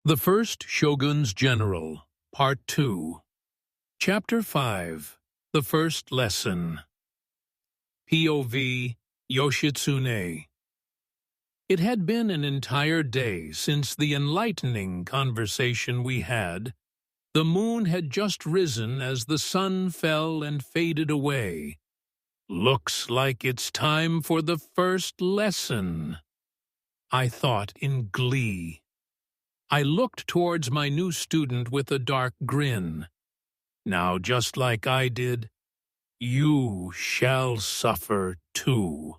The First Shogun's General, Part 2. Chapter 5. The First Lesson. POV Yoshitsune. It had been an entire day since the enlightening conversation we had. The moon had just risen as the sun fell and faded away. Looks like it's time for the first lesson, I thought in glee. I looked towards my new student with a dark grin. Now, just like I did, you shall suffer too.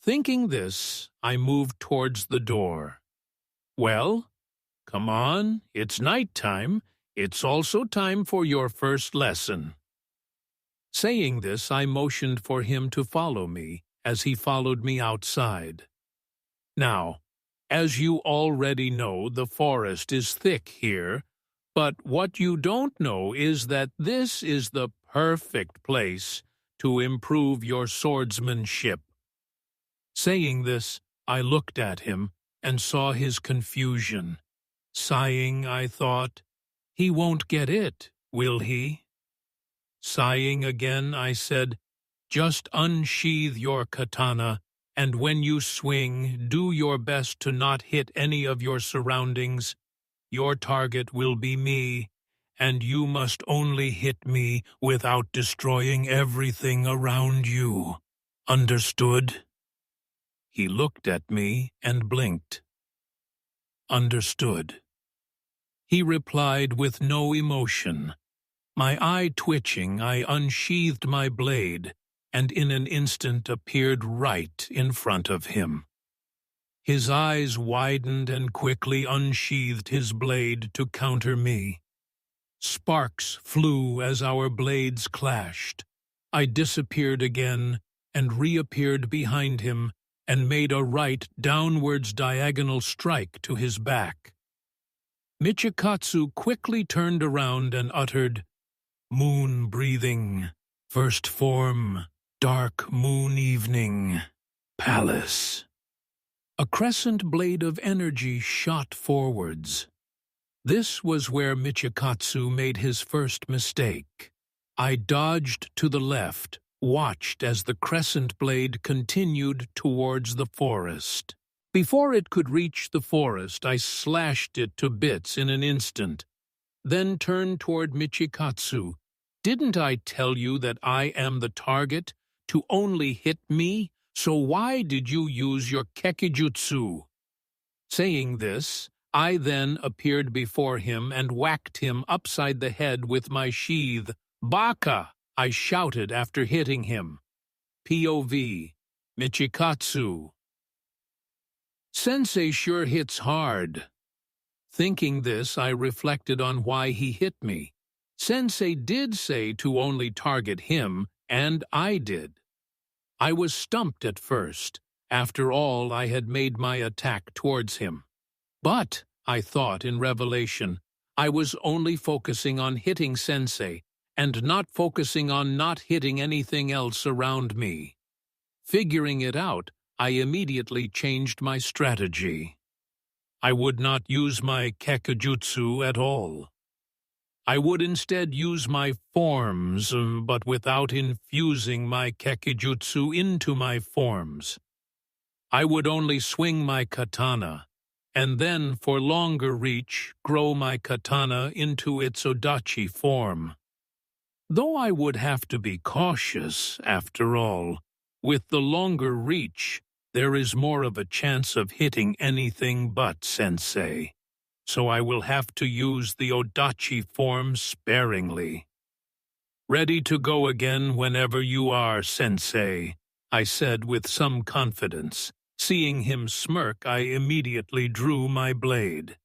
Thinking this, I moved towards the door. Well, come on, it's night time. It's also time for your first lesson. Saying this, I motioned for him to follow me as he followed me outside. Now, as you already know, the forest is thick here, but what you don't know is that this is the perfect place to improve your swordsmanship. Saying this, I looked at him and saw his confusion. Sighing, I thought, he won't get it, will he? Sighing again, I said, just unsheath your katana, and when you swing, do your best to not hit any of your surroundings. Your target will be me, and you must only hit me without destroying everything around you. Understood? He looked at me and blinked. Understood. He replied with no emotion. My eye twitching, I unsheathed my blade, and in an instant appeared right in front of him. His eyes widened and quickly unsheathed his blade to counter me. Sparks flew as our blades clashed. I disappeared again and reappeared behind him and made a right downwards diagonal strike to his back. Michikatsu quickly turned around and uttered, "Moon breathing, first form, dark moon evening, palace." A crescent blade of energy shot forwards. This was where Michikatsu made his first mistake. I dodged to the left, watched as the crescent blade continued towards the forest. Before it could reach the forest, I slashed it to bits in an instant, then turned toward Michikatsu. Didn't I tell you that I am the target? To only hit me? So why did you use your kekijutsu? Saying this, I then appeared before him and whacked him upside the head with my sheath. "Baka!" I shouted after hitting him. POV Michikatsu. Sensei sure hits hard. Thinking this, I reflected on why he hit me. Sensei did say to only target him, and I did. I was stumped at first. After all, I had made my attack towards him. But, I thought in revelation, I was only focusing on hitting Sensei, and not focusing on not hitting anything else around me. Figuring it out, I immediately changed my strategy. I would not use my kekijutsu at all. I would instead use my forms, but without infusing my kekijutsu into my forms. I would only swing my katana, and then, for longer reach, grow my katana into its odachi form. Though I would have to be cautious, after all, with the longer reach, there is more of a chance of hitting anything but Sensei. So I will have to use the odachi form sparingly. "Ready to go again whenever you are, Sensei," I said with some confidence. Seeing him smirk, I immediately drew my blade.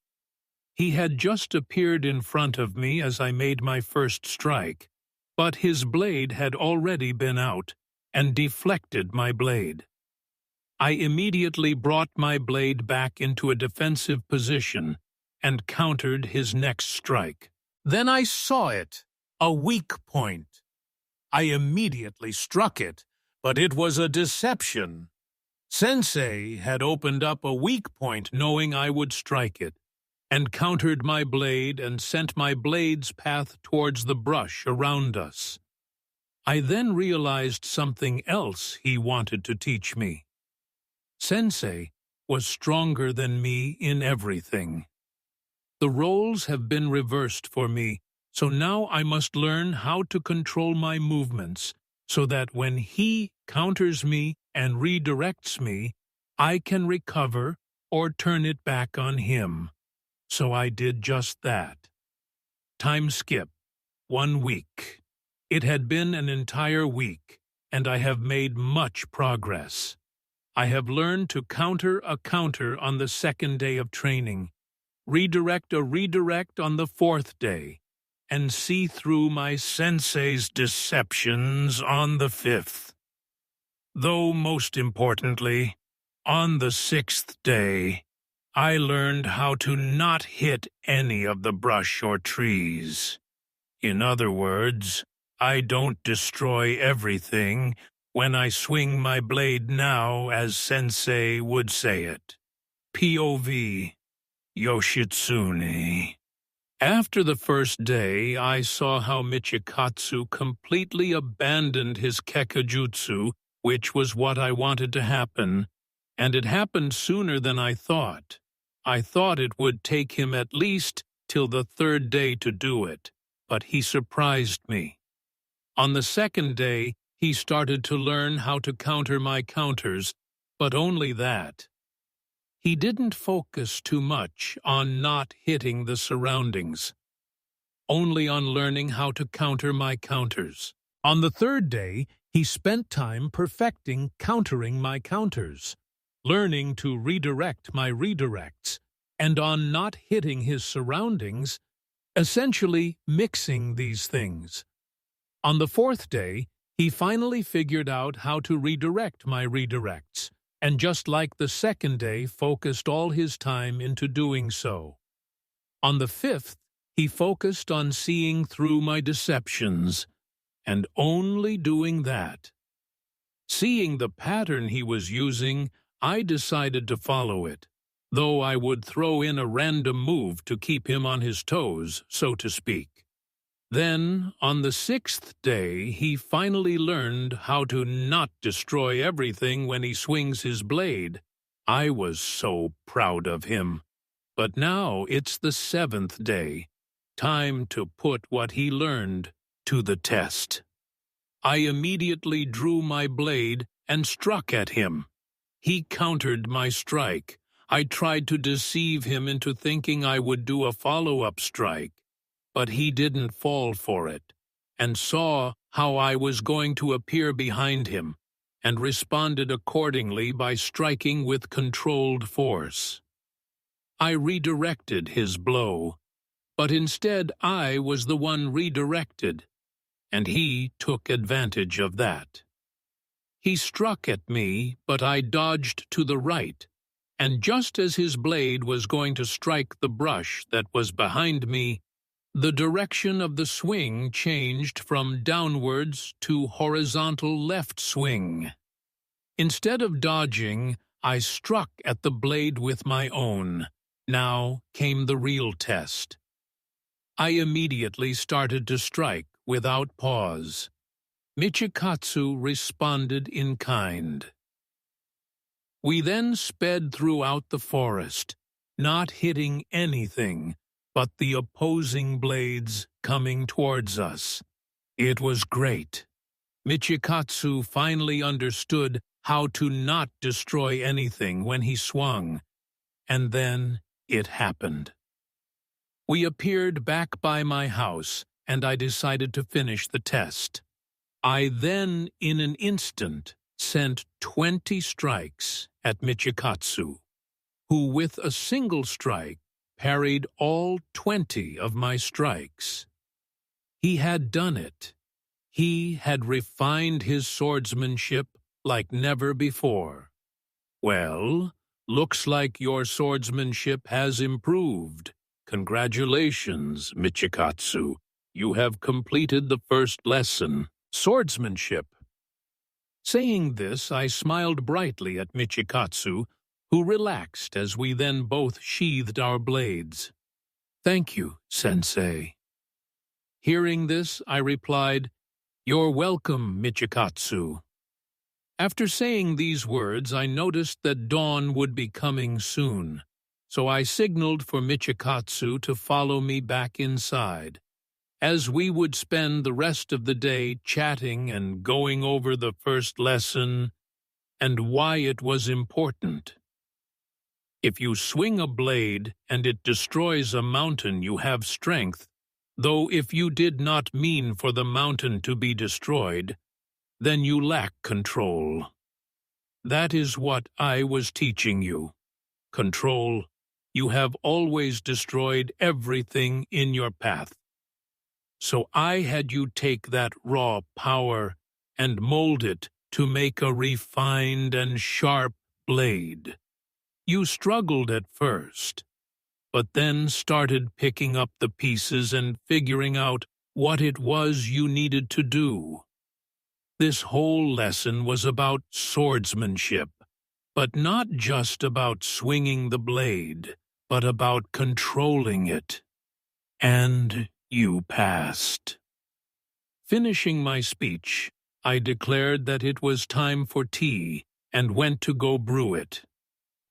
He had just appeared in front of me as I made my first strike, but his blade had already been out and deflected my blade. I immediately brought my blade back into a defensive position and countered his next strike. Then I saw it, a weak point. I immediately struck it, but it was a deception. Sensei had opened up a weak point knowing I would strike it. and countered my blade and sent my blade's path towards the brush around us. I then realized something else he wanted to teach me. Sensei was stronger than me in everything. The roles have been reversed for me, so now I must learn how to control my movements so that when he counters me and redirects me, I can recover or turn it back on him. So I did just that. Time skip, 1 week. It had been an entire week, and I have made much progress. I have learned to counter a counter on the 2nd day of training, redirect a redirect on the 4th day, and see through my sensei's deceptions on the 5th. Though most importantly, on the 6th day, I learned how to not hit any of the brush or trees. In other words, I don't destroy everything when I swing my blade now, as Sensei would say it. POV, Yoshitsune. After the first day, I saw how Michikatsu completely abandoned his Kekajutsu, which was what I wanted to happen, and it happened sooner than I thought. I thought it would take him at least till the 3rd day to do it, but he surprised me. On the 2nd day, he started to learn how to counter my counters, but only that. He didn't focus too much on not hitting the surroundings, only on learning how to counter my counters. On the 3rd day, he spent time perfecting countering my counters, learning to redirect my redirects, and on not hitting his surroundings, essentially mixing these things. On the 4th day, he finally figured out how to redirect my redirects, and just like the 2nd day, focused all his time into doing so. On the 5th, he focused on seeing through my deceptions, and only doing that. Seeing the pattern he was using, I decided to follow it, though I would throw in a random move to keep him on his toes, so to speak. Then, on the 6th day, he finally learned how to not destroy everything when he swings his blade. I was so proud of him. But now it's the 7th day. Time to put what he learned to the test. I immediately drew my blade and struck at him. He countered my strike. I tried to deceive him into thinking I would do a follow-up strike, but he didn't fall for it, and saw how I was going to appear behind him, and responded accordingly by striking with controlled force. I redirected his blow, but instead I was the one redirected, and he took advantage of that. He struck at me, but I dodged to the right, and just as his blade was going to strike the brush that was behind me, the direction of the swing changed from downwards to horizontal left swing. Instead of dodging, I struck at the blade with my own. Now came the real test. I immediately started to strike without pause. Michikatsu responded in kind. We then sped throughout the forest, not hitting anything but the opposing blades coming towards us. It was great. Michikatsu finally understood how to not destroy anything when he swung, and then it happened. We appeared back by my house, and I decided to finish the test. I then, in an instant, sent 20 strikes at Michikatsu, who with a single strike parried all 20 of my strikes. He had done it. He had refined his swordsmanship like never before. Well, looks like your swordsmanship has improved. Congratulations, Michikatsu. You have completed the first lesson, swordsmanship. Saying this, I smiled brightly at Michikatsu, who relaxed as we then both sheathed our blades. Thank you, Sensei. Hearing this, I replied, You're welcome, Michikatsu. After saying these words, I noticed that dawn would be coming soon, so I signaled for Michikatsu to follow me back inside, as we would spend the rest of the day chatting and going over the first lesson and why it was important. If you swing a blade and it destroys a mountain, you have strength, though if you did not mean for the mountain to be destroyed, then you lack control. That is what I was teaching you. Control. You have always destroyed everything in your path. So I had you take that raw power and mold it to make a refined and sharp blade. You struggled at first, but then started picking up the pieces and figuring out what it was you needed to do. This whole lesson was about swordsmanship, but not just about swinging the blade, but about controlling it. And you passed. Finishing my speech, I declared that it was time for tea and went to go brew it.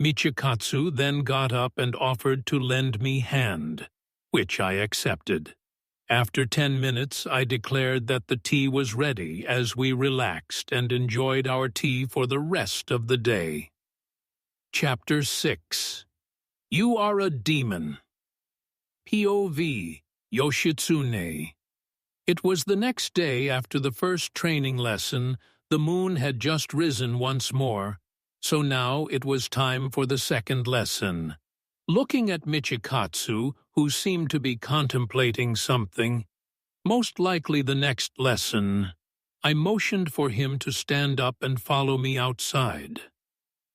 Michikatsu then got up and offered to lend me hand, which I accepted. After 10 minutes, I declared that the tea was ready as we relaxed and enjoyed our tea for the rest of the day. Chapter 6. You Are a Demon. POV. Yoshitsune. It was the next day after the first training lesson. The moon had just risen once more, so now it was time for the second lesson. Looking at Michikatsu, who seemed to be contemplating something, most likely the next lesson, I motioned for him to stand up and follow me outside.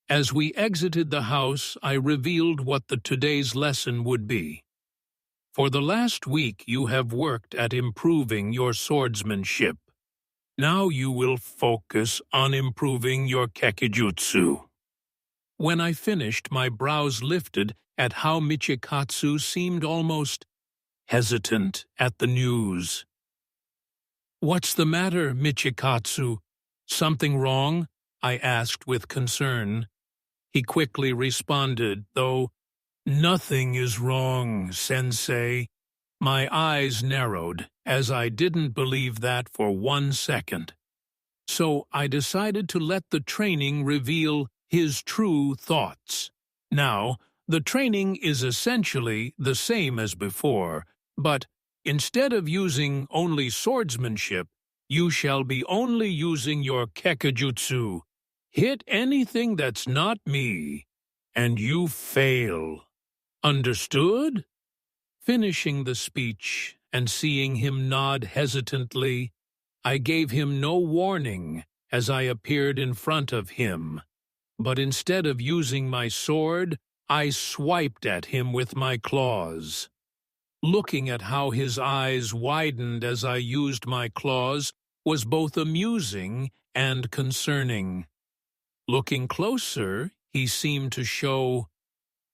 As we exited the house, I revealed what today's lesson would be. For the last week you have worked at improving your swordsmanship. Now you will focus on improving your kekijutsu. When I finished, my brows lifted at how Michikatsu seemed almost hesitant at the news. What's the matter, Michikatsu? Something wrong? I asked with concern. He quickly responded, though, Nothing is wrong, Sensei. My eyes narrowed, as I didn't believe that for 1 second. So I decided to let the training reveal his true thoughts. Now, the training is essentially the same as before, but instead of using only swordsmanship, you shall be only using your kekijutsu. Hit anything that's not me, and you fail. Understood? Finishing the speech and seeing him nod hesitantly, I gave him no warning as I appeared in front of him, but instead of using my sword, I swiped at him with my claws. Looking at how his eyes widened as I used my claws was both amusing and concerning. Looking closer, he seemed to show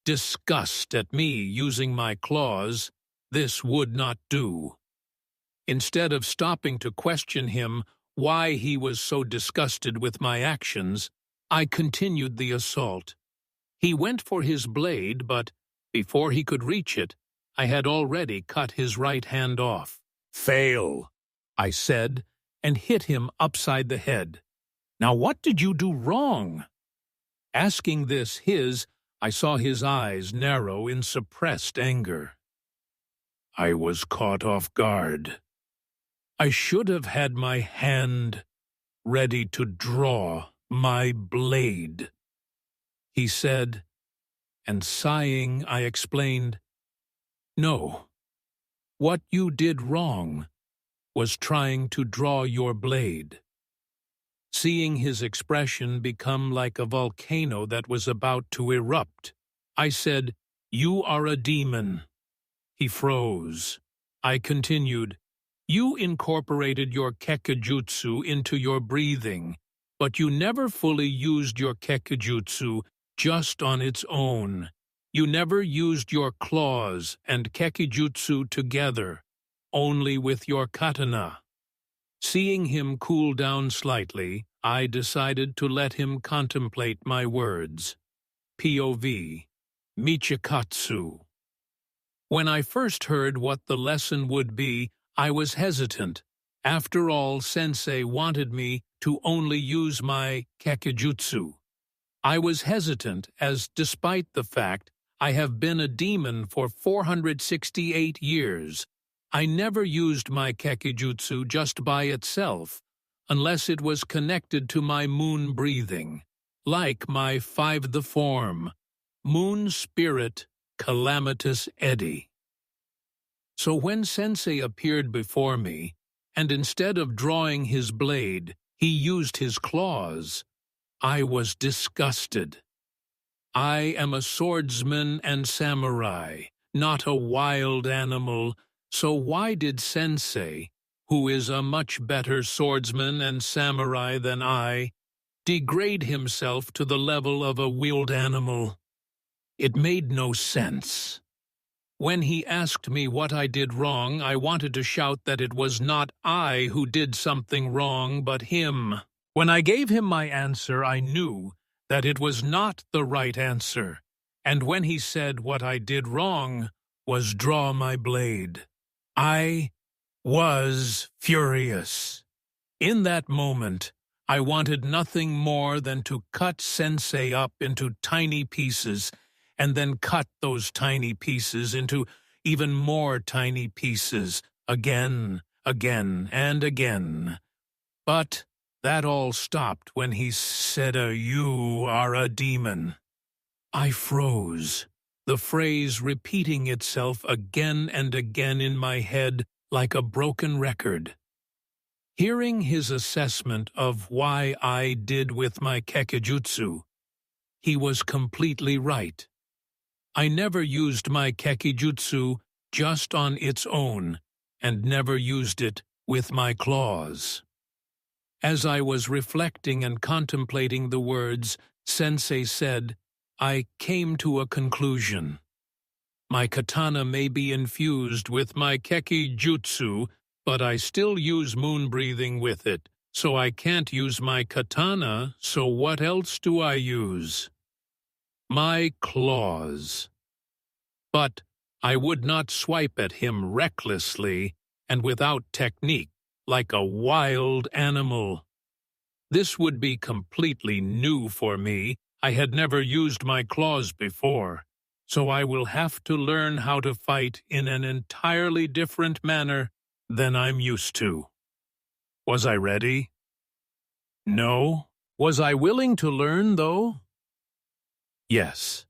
disgust at me using my claws. This would not do. Instead of stopping to question him why he was so disgusted with my actions, I continued the assault. He went for his blade, but before he could reach it, I had already cut his right hand off. Fail, I said, and hit him upside the head. Now what did you do wrong? Asking this I saw his eyes narrow in suppressed anger. I was caught off guard. I should have had my hand ready to draw my blade, he said, and sighing I explained, No, what you did wrong was trying to draw your blade. Seeing his expression become like a volcano that was about to erupt, I said, You are a demon. He froze. I continued, You incorporated your kekijutsu into your breathing, but you never fully used your kekijutsu just on its own. You never used your claws and kekijutsu together, only with your katana. Seeing him cool down slightly, I decided to let him contemplate my words. POV. Michikatsu. When I first heard what the lesson would be, I was hesitant. After all, Sensei wanted me to only use my kekijutsu. I was hesitant as, despite the fact I have been a demon for 468 years, I never used my kekijutsu just by itself, unless it was connected to my moon breathing, like my 5 the form, moon spirit, calamitous eddy. So when Sensei appeared before me, and instead of drawing his blade, he used his claws, I was disgusted. I am a swordsman and samurai, not a wild animal, so why did Sensei, who is a much better swordsman and samurai than I, degrade himself to the level of a wild animal? It made no sense. When he asked me what I did wrong, I wanted to shout that it was not I who did something wrong, but him. When I gave him my answer, I knew that it was not the right answer, and when he said what I did wrong was draw my blade, I was furious. In that moment, I wanted nothing more than to cut Sensei up into tiny pieces, and then cut those tiny pieces into even more tiny pieces, again, and again. But that all stopped when he said, "You are a demon." I froze, the phrase repeating itself again and again in my head like a broken record. Hearing his assessment of why I did with my kekijutsu, he was completely right. I never used my kekijutsu just on its own, and never used it with my claws. As I was reflecting and contemplating the words Sensei said, I came to a conclusion. My katana may be infused with my kekijutsu, but I still use moon breathing with it, so I can't use my katana, so what else do I use? My claws. But I would not swipe at him recklessly and without technique, like a wild animal. This would be completely new for me. I had never used my claws before, so I will have to learn how to fight in an entirely different manner than I'm used to. Was I ready? No. Was I willing to learn, though? Yes.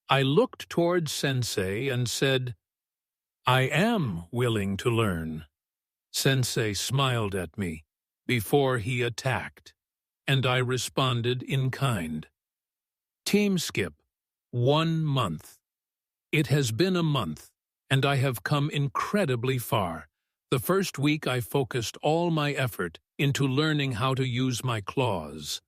I looked towards Sensei and said, I am willing to learn. Sensei smiled at me before he attacked, and I responded in kind. Team skip, 1 month. It has been a month, and I have come incredibly far. The first week I focused all my effort into learning how to use my claws.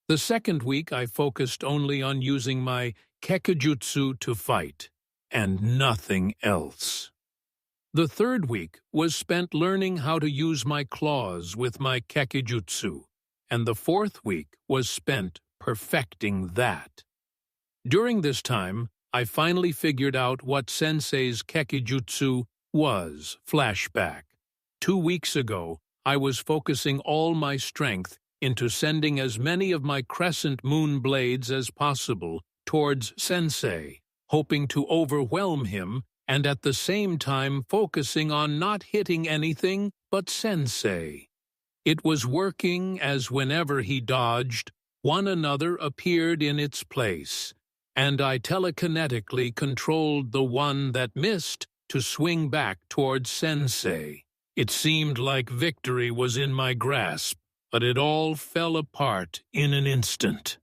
The second week I focused only on using my kekijutsu to fight, and nothing else. The third week was spent learning how to use my claws with my kekijutsu, and the fourth week was spent perfecting that. During this time, I finally figured out what Sensei's kekijutsu was. Flashback. 2 weeks ago, I was focusing all my strength into sending as many of my crescent moon blades as possible towards Sensei, hoping to overwhelm him and at the same time focusing on not hitting anything but Sensei. It was working, as whenever he dodged, one another appeared in its place, and I telekinetically controlled the one that missed to swing back towards Sensei. It seemed like victory was in my grasp, but it all fell apart in an instant.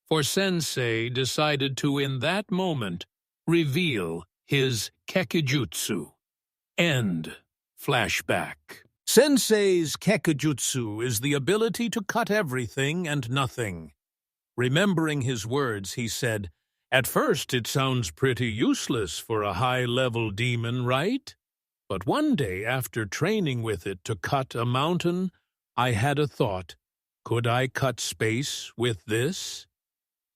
For Sensei decided to, in that moment, reveal his kekijutsu. End. Flashback. Sensei's kekijutsu is the ability to cut everything and nothing. Remembering his words, he said, At first it sounds pretty useless for a high-level demon, right? But one day, after training with it to cut a mountain, I had a thought. Could I cut space with this?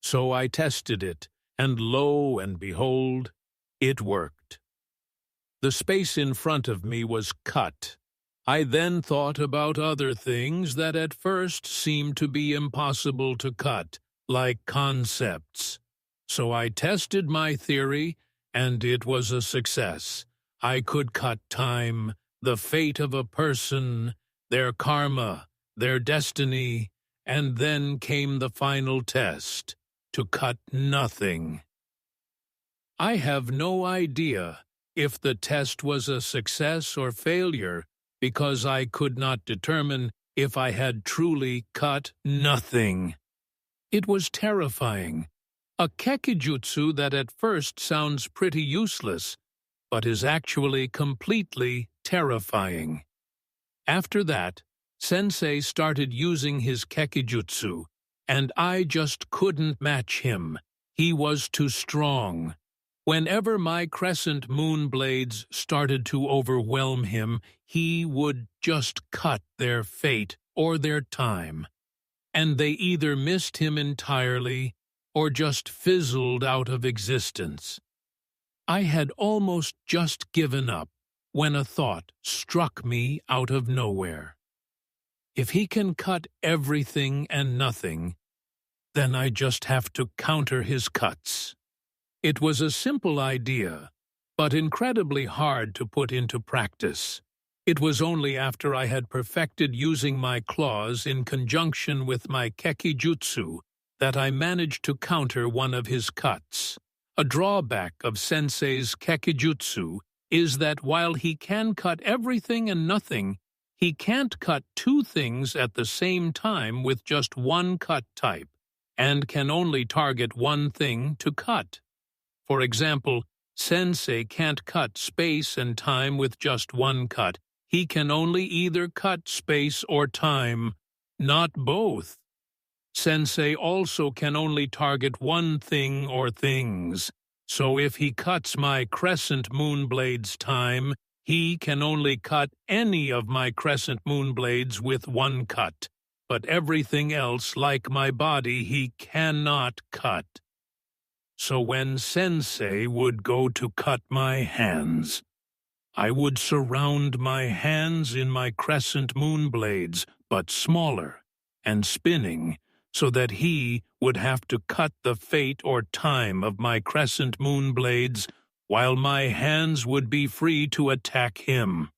So I tested it, and lo and behold, it worked. The space in front of me was cut. I then thought about other things that at first seemed to be impossible to cut, like concepts. So I tested my theory, and it was a success. I could cut time, the fate of a person, their karma, their destiny, and then came the final test, to cut nothing. I have no idea if the test was a success or failure, because I could not determine if I had truly cut nothing. It was terrifying. A kekijutsu that at first sounds pretty useless, but is actually completely terrifying. After that, Sensei started using his kekijutsu, and I just couldn't match him. He was too strong. Whenever my crescent moon blades started to overwhelm him, he would just cut their fate or their time, and they either missed him entirely or just fizzled out of existence. I had almost just given up when a thought struck me out of nowhere. If he can cut everything and nothing, then I just have to counter his cuts. It was a simple idea, but incredibly hard to put into practice. It was only after I had perfected using my claws in conjunction with my kekijutsu that I managed to counter one of his cuts. A drawback of Sensei's kekijutsu is that while he can cut everything and nothing, he can't cut two things at the same time with just one cut type, and can only target one thing to cut. For example, Sensei can't cut space and time with just one cut. He can only either cut space or time, not both. Sensei also can only target one thing or things. So if he cuts my crescent moon blades time, he can only cut any of my crescent moon blades with one cut. But everything else, like my body, he cannot cut. So when Sensei would go to cut my hands, I would surround my hands in my crescent moon blades, but smaller, and spinning, so that he would have to cut the fate or time of my crescent moon blades, while my hands would be free to attack him.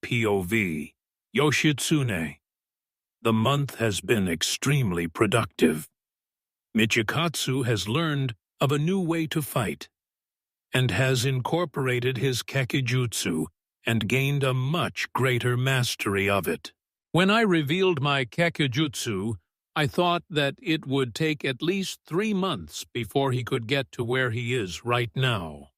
POV. Yoshitsune. The month has been extremely productive. Michikatsu has learned of a new way to fight, and has incorporated his kekijutsu and gained a much greater mastery of it. When I revealed my kekijutsu, I thought that it would take at least 3 months before he could get to where he is right now.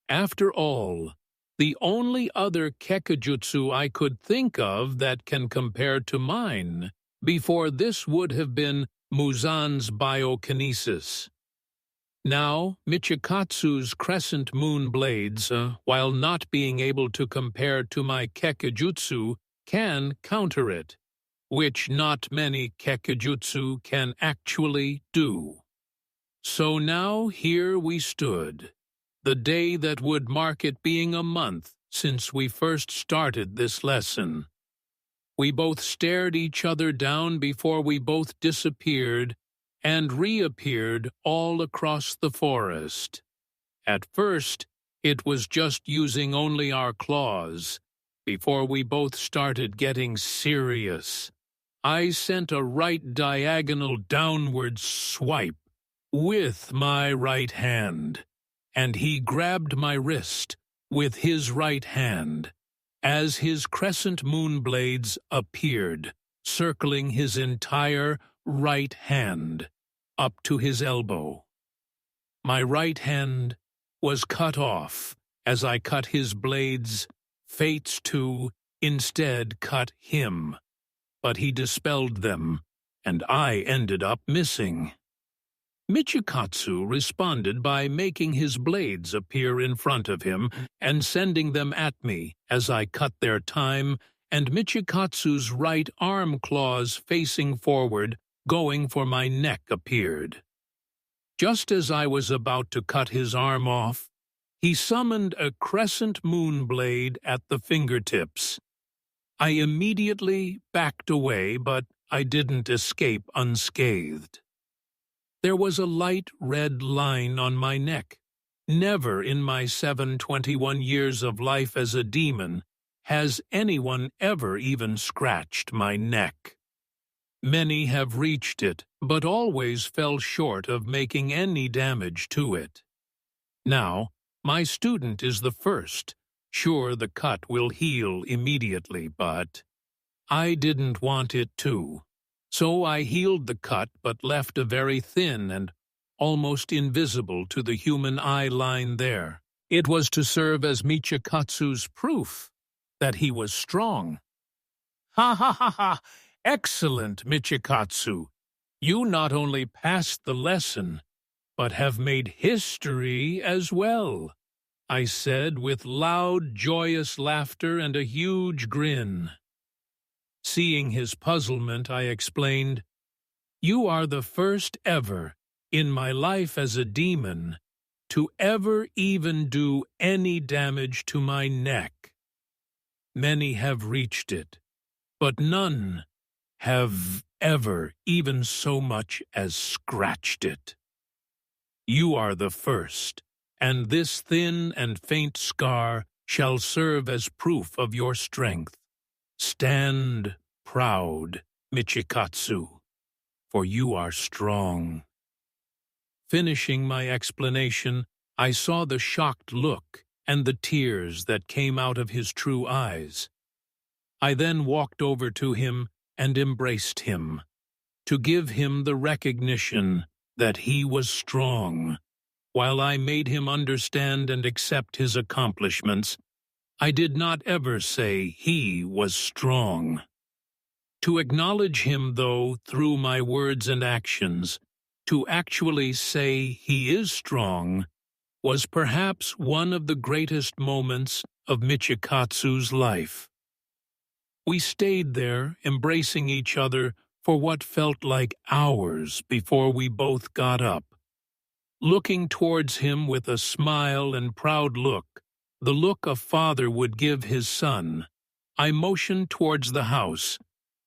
After all, the only other kekijutsu I could think of that can compare to mine before this would have been Muzan's biokinesis. Now, Michikatsu's crescent moon blades, while not being able to compare to my kekijutsu, can counter it, which not many kekijutsu can actually do. So now here we stood, the day that would mark it being a month since we first started this lesson. We both stared each other down before we both disappeared and reappeared all across the forest. At first, it was just using only our claws, before we both started getting serious. I sent a right diagonal downward swipe with my right hand, and he grabbed my wrist with his right hand as his crescent moon blades appeared, circling his entire right hand up to his elbow. My right hand was cut off as I cut his blades. Fates, too, instead cut him, but he dispelled them, and I ended up missing. Michikatsu responded by making his blades appear in front of him and sending them at me as I cut their time, and Michikatsu's right arm claws facing forward, going for my neck, appeared. Just as I was about to cut his arm off, he summoned a crescent moon blade at the fingertips. I immediately backed away, but I didn't escape unscathed. There was a light red line on my neck. Never in my 721 years of life as a demon has anyone ever even scratched my neck. Many have reached it, but always fell short of making any damage to it. Now, my student is the first. Sure, the cut will heal immediately, but I didn't want it to. So I healed the cut but left a very thin and almost invisible to the human eye line there. It was to serve as Michikatsu's proof that he was strong. Ha ha ha ha! Excellent, Michikatsu! You not only passed the lesson, but have made history as well, I said with loud, joyous laughter and a huge grin. Seeing his puzzlement, I explained, "You are the first ever, in my life as a demon, to ever even do any damage to my neck. Many have reached it, but none have ever even so much as scratched it. You are the first, and this thin and faint scar shall serve as proof of your strength. Stand proud, Michikatsu, for you are strong." Finishing my explanation, I saw the shocked look and the tears that came out of his true eyes. I then walked over to him and embraced him, to give him the recognition that he was strong. While I made him understand and accept his accomplishments, I did not ever say he was strong. To acknowledge him, though, through my words and actions, to actually say he is strong, was perhaps one of the greatest moments of Michikatsu's life. We stayed there, embracing each other, for what felt like hours before we both got up. Looking towards him with a smile and proud look, the look a father would give his son, I motioned towards the house,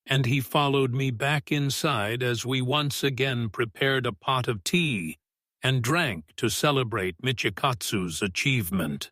and he followed me back inside as we once again prepared a pot of tea and drank to celebrate Michikatsu's achievement.